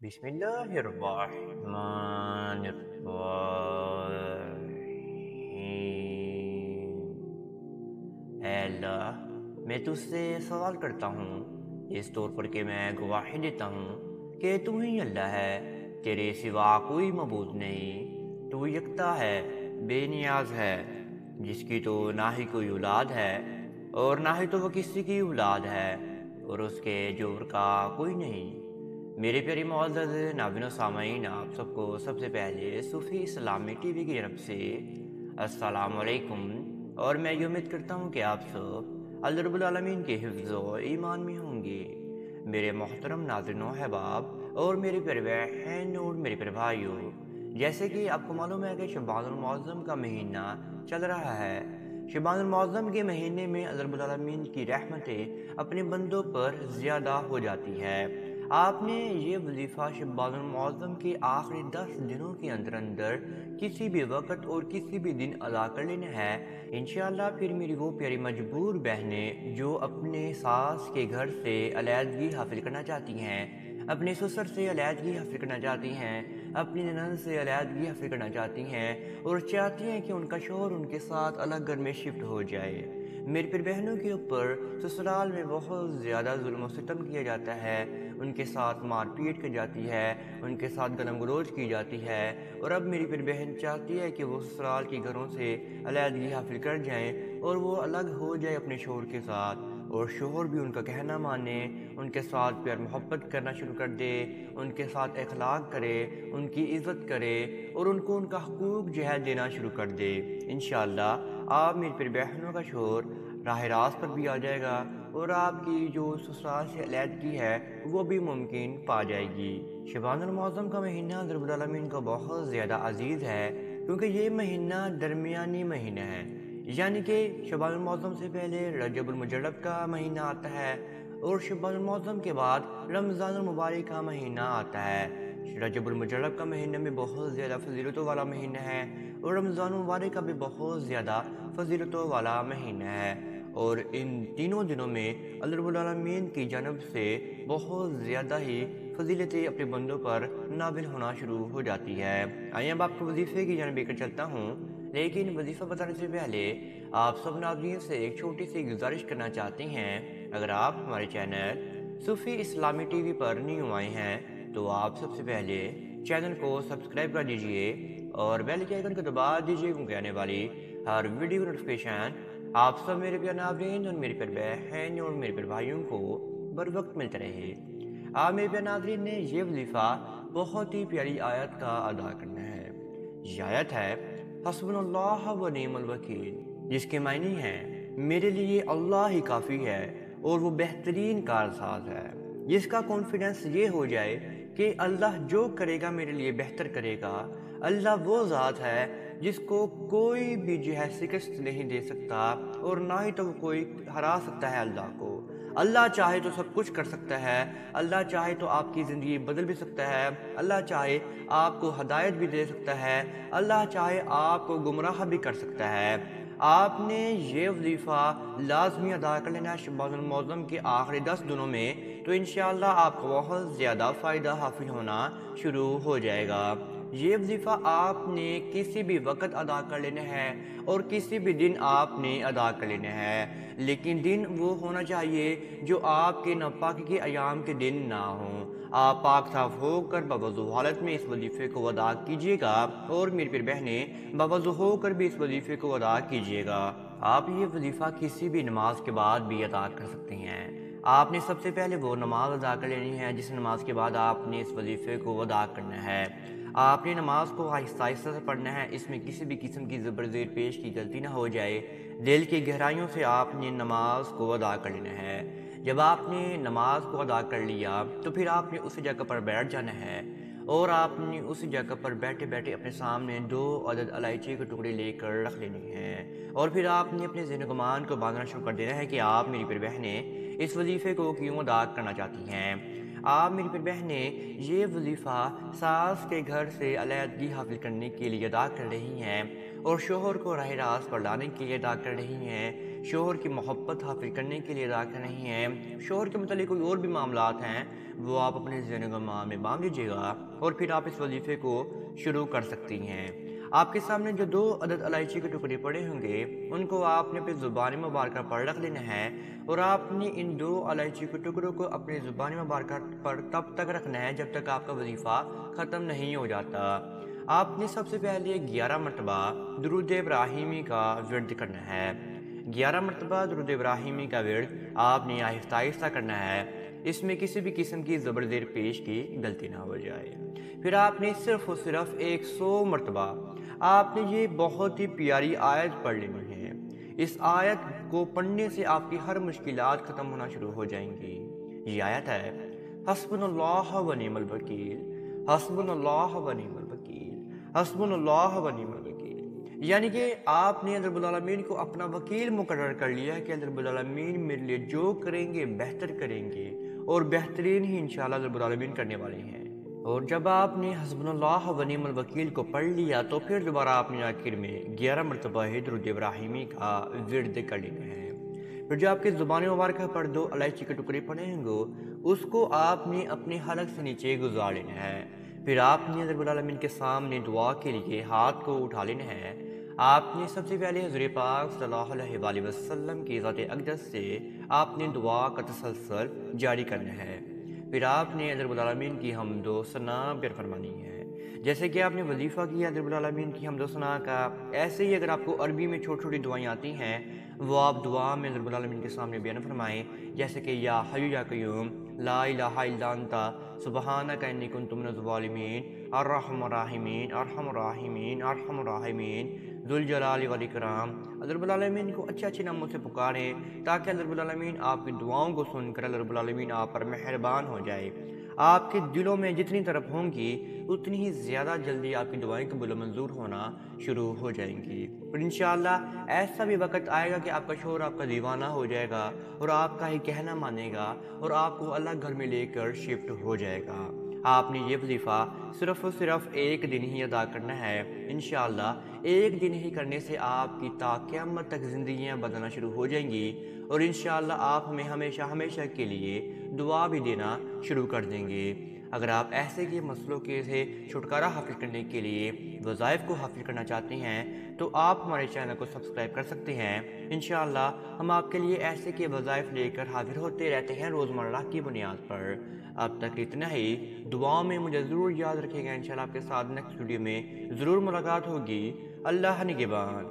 بسم اللہ الرحمن الرحیم۔ اے اللہ، میں تجھ سے سوال کرتا ہوں اس طور پر کہ میں گواہی دیتا ہوں کہ تو ہی اللہ ہے، تیرے سوا کوئی معبود نہیں، تو یکتا ہے، بے نیاز ہے، جس کی تو نہ ہی کوئی اولاد ہے اور نہ ہی تو وہ کسی کی اولاد ہے اور اس کے جور کا کوئی نہیں۔ میرے پیارے معزز ناظرین و سامعین، آپ سب کو سب سے پہلے صوفی اسلامی ٹی وی کی جانب سے السلام علیکم، اور میں یہ امید کرتا ہوں کہ آپ سب اللہ رب العالمین کے حفظ و ایمان میں ہوں گے۔ میرے محترم ناظرین و احباب اور میرے پیارے بہن اور میرے پیارے بھائیوں، جیسے کہ آپ کو معلوم ہے کہ شعبان المعظم کا مہینہ چل رہا ہے۔ شعبان المعظم کے مہینے میں اللہ رب العالمین کی رحمتیں اپنے بندوں پر زیادہ ہو جاتی ہے۔ آپ نے یہ وظیفہ شعبان المعظم کے آخری 10 دنوں کے اندر کسی بھی وقت اور کسی بھی دن ادا کر لینا ہے۔ انشاءاللہ پھر میری وہ پیاری مجبور بہنیں جو اپنے ساس کے گھر سے علیحدگی حاصل کرنا چاہتی ہیں، اپنے سسر سے علیحدگی حاصل کرنا چاہتی ہیں، اپنی ننند سے علیحدگی حاصل کرنا چاہتی ہیں اور چاہتی ہیں کہ ان کا شوہر ان کے ساتھ الگ گھر میں شفٹ ہو جائے۔ میرے پھر بہنوں کے اوپر سسرال میں بہت زیادہ ظلم و ستم کیا جاتا ہے، ان کے ساتھ مار پیٹ کی جاتی ہے، ان کے ساتھ گلم گلوچ کی جاتی ہے، اور اب میری پھر بہن چاہتی ہے کہ وہ سسرال کے گھروں سے علیحدگی حاصل کر جائیں اور وہ الگ ہو جائے اپنے شوہر کے ساتھ، اور شوہر بھی ان کا کہنا مانے، ان کے ساتھ پیار محبت کرنا شروع کر دے، ان کے ساتھ اخلاق کرے، ان کی عزت کرے اور ان کو ان کا حقوق جو ہے دینا شروع کر دے۔ انشاءاللہ آپ میری پھر بہنوں کا شوہر راہ راست پر بھی آ جائے گا اور آپ کی جو سسرال سے علیحدگی ہے وہ بھی ممکن پا جائے گی۔ شعبان المعظم کا مہینہ رب العالمین کو بہت زیادہ عزیز ہے، کیونکہ یہ مہینہ درمیانی مہینہ ہے، یعنی کہ شعبان المعظم سے پہلے رجب المجرب کا مہینہ آتا ہے اور شعبان المعظم کے بعد رمضان المبارک کا مہینہ آتا ہے۔ رجب المجرب کا مہینہ میں بہت زیادہ فضیلتوں والا مہینہ ہے اور رمضان المبارک کا بھی بہت زیادہ فضیلتوں والا مہینہ ہے، اور ان تینوں دنوں میں اللہ رب العالمین کی جانب سے بہت زیادہ ہی فضیلتیں اپنے بندوں پر نازل ہونا شروع ہو جاتی ہے۔ آئیے اب آپ کو وظیفے کی جانب لے کر چلتا ہوں، لیکن وظیفہ بتانے سے پہلے آپ سب ناظرین سے ایک چھوٹی سی گزارش کرنا چاہتے ہیں۔ اگر آپ ہمارے چینل صوفی اسلامی ٹی وی پر نیو آئے ہیں تو آپ سب سے پہلے چینل کو سبسکرائب کر دیجئے اور بیل کے آئیکن کو دبا دیجئے، کیونکہ آنے والی ہر ویڈیو نوٹیفیکیشن آپ سب میرے پیارے ناظرین اور میرے پیارے بہن اور میرے پیارے بھائیوں کو بر وقت ملتے رہے۔ آپ میرے پیارے ناظرین نے یہ وظیفہ بہت ہی پیاری آیت کا ادا کرنا ہے۔ یہ آیت ہے حسبنا اللہ و نعم الوکیل، جس کے معنی ہیں میرے لیے اللہ ہی کافی ہے اور وہ بہترین کارساز ہے۔ جس کا کانفیڈنس یہ ہو جائے کہ اللہ جو کرے گا میرے لیے بہتر کرے گا۔ اللہ وہ ذات ہے جس کو کوئی بھی جو ہے شکست نہیں دے سکتا اور نہ ہی تو کوئی ہرا سکتا ہے اللہ کو۔ اللہ چاہے تو سب کچھ کر سکتا ہے، اللہ چاہے تو آپ کی زندگی بدل بھی سکتا ہے، اللہ چاہے آپ کو ہدایت بھی دے سکتا ہے، اللہ چاہے آپ کو گمراہ بھی کر سکتا ہے۔ آپ نے یہ وظیفہ لازمی ادا کر لینا ہے شعبان المعظم کے آخری 10 دنوں میں، تو انشاءاللہ آپ کو بہت زیادہ فائدہ حاصل ہونا شروع ہو جائے گا۔ یہ وظیفہ آپ نے کسی بھی وقت ادا کر لینا ہے اور کسی بھی دن آپ نے ادا کر لینا ہے، لیکن دن وہ ہونا چاہیے جو آپ کے ناپاکی کے ایام کے دن نہ ہوں۔ آپ پاک صاف ہو کر باوضو حالت میں اس وظیفے کو ادا کیجیے گا اور میری پیاری بہنیں باوضو ہو کر بھی اس وظیفے کو ادا کیجیے گا۔ آپ یہ وظیفہ کسی بھی نماز کے بعد بھی ادا کر سکتے ہیں۔ آپ نے سب سے پہلے وہ نماز ادا کر لینی ہے جس نماز کے بعد آپ نے اس وظیفے کو ادا کرنا ہے۔ آپ نے نماز کو آہستہ آہستہ سے پڑھنا ہے، اس میں کسی بھی قسم کی زبر زیر پیش کی غلطی نہ ہو جائے۔ دل کی گہرائیوں سے آپ نے نماز کو ادا کر لینا ہے۔ جب آپ نے نماز کو ادا کر لیا تو پھر آپ نے اسی جگہ پر بیٹھ جانا ہے اور آپ نے اسی جگہ پر بیٹھے بیٹھے اپنے سامنے 2 عدد الائچی کے ٹکڑے لے کر رکھ لینے ہیں، اور پھر آپ نے اپنے ذہن و گمان کو باندھنا شروع کر دینا ہے کہ آپ میری پیاری بہنیں اس وظیفے کو کیوں ادا کرنا چاہتی ہیں۔ آپ میری پیاری بہنیں یہ وظیفہ ساس کے گھر سے علیحدگی حاصل کرنے کے لیے ادا کر رہی ہیں اور شوہر کو راہ راست پر لانے کے لیے ادا کر رہی ہیں، شوہر کی محبت حاصل کرنے کے لیے ادا کرنی ہے، شوہر کے متعلق کوئی اور بھی معاملات ہیں وہ آپ اپنے ذہن و دماغ میں باندھ لیجیے گا اور پھر آپ اس وظیفے کو شروع کر سکتی ہیں۔ آپ کے سامنے جو 2 عدد الائچی کے ٹکڑے پڑے ہوں گے ان کو آپ نے اپنی زبان مبارکہ پر رکھ لینا ہے، اور آپ نے ان 2 الائچی کے ٹکڑوں کو اپنی زبان مبارکہ پر تب تک رکھنا ہے جب تک آپ کا وظیفہ ختم نہیں ہو جاتا۔ آپ نے سب سے پہلے 11 مرتبہ درود ابراہیمی کا ورد کرنا ہے۔ 11 مرتبہ درود ابراہیمی کا ورد آپ نے آہستہ آہستہ کرنا ہے، اس میں کسی بھی قسم کی زبر زیر پیش کی غلطی نہ ہو جائے۔ پھر آپ نے صرف اور صرف 100 مرتبہ آپ نے یہ بہت ہی پیاری آیت پڑھ لینی ہے۔ اس آیت کو پڑھنے سے آپ کی ہر مشکلات ختم ہونا شروع ہو جائیں گی۔ یہ آیت ہے حسبنا اللہ و نعم الوکیل، حسبنا اللہ و نعم الوکیل، حسبنا اللہ و نعم الوکیل۔ یعنی کہ آپ نے اللہ رب العالمین کو اپنا وکیل مقرر کر لیا ہے کہ اللہ رب العالمین میرے لیے جو کریں گے بہتر کریں گے، اور بہترین ہی انشاءاللہ اللہ رب العالمین کرنے والے ہیں۔ اور جب آپ نے حسبنا اللہ و نعم الوکیل کو پڑھ لیا تو پھر دوبارہ آپ نے آخر میں 11 مرتبہ درود ابراہیمی کا ورد کر لینا ہے۔ پھر جو آپ کے زبان مبارکہ پر 2 الائچی کے ٹکڑے پڑے ہوں گے اس کو آپ نے اپنے حلق سے نیچے گزار لینا ہے۔ پھر آپ نے رب العالمین کے سامنے دعا کے لیے ہاتھ کو اٹھا لینا ہے۔ آپ نے سب سے پہلے حضور پاک صلی اللہ علیہ وآلہ وسلم کی ذات اقدس سے آپ نے دعا کا تسلسل جاری کرنا ہے۔ پھر آپ نے رب العالمین کی حمد و ثنا بیان فرمانی ہے۔ جیسے کہ آپ نے وظیفہ کیا رب العالمین کی حمد و ثنا کا، ایسے ہی اگر آپ کو عربی میں چھوٹی چھوٹی دعائیں آتی ہیں وہ آپ دعا میں رب العالمین کے سامنے بیان فرمائیں، جیسے کہ یا حی یا قیوم لا الہ الا انت سبحانک انی کنت من الظالمین ارحم الراحمین ارحم الراحمین ارحم الراحمین ذو الجلال والاکرام۔ اللہ رب العالمین کو اچھے اچھے ناموں سے پکاریں تاکہ اللہ رب العالمین آپ کی دعاؤں کو سن کر اللہ رب العالمین آپ پر مہربان ہو جائے۔ آپ کے دلوں میں جتنی طرف ہوں گی اتنی ہی زیادہ جلدی آپ کی دعائیں قبول و منظور ہونا شروع ہو جائیں گی، اور انشاءاللہ ایسا بھی وقت آئے گا کہ آپ کا شوہر آپ کا دیوانہ ہو جائے گا اور آپ کا ہی کہنا مانے گا اور آپ کو الگ گھر میں لے کر شفٹ ہو جائے گا۔ آپ نے یہ وظیفہ صرف اور صرف 1 دن ہی ادا کرنا ہے۔ انشاءاللہ 1 دن ہی کرنے سے آپ کی تا قیامت تک زندگیاں بدلنا شروع ہو جائیں گی، اور انشاءاللہ آپ ہمیں ہمیشہ ہمیشہ کے لیے دعا بھی دینا شروع کر دیں گے۔ اگر آپ ایسے کے مسئلوں کے سے چھٹکارا حاصل کرنے کے لیے وظائف کو حاصل کرنا چاہتے ہیں تو آپ ہمارے چینل کو سبسکرائب کر سکتے ہیں۔ انشاءاللہ ہم آپ کے لیے ایسے کے وظائف لے کر حاضر ہوتے رہتے ہیں روزمرہ کی بنیاد پر۔ اب تک اتنا ہی، دعاؤں میں مجھے ضرور یاد رکھے گا۔ انشاءاللہ آپ کے ساتھ نیکسٹ ویڈیو میں ضرور ملاقات ہوگی۔ اللہ نگہبان۔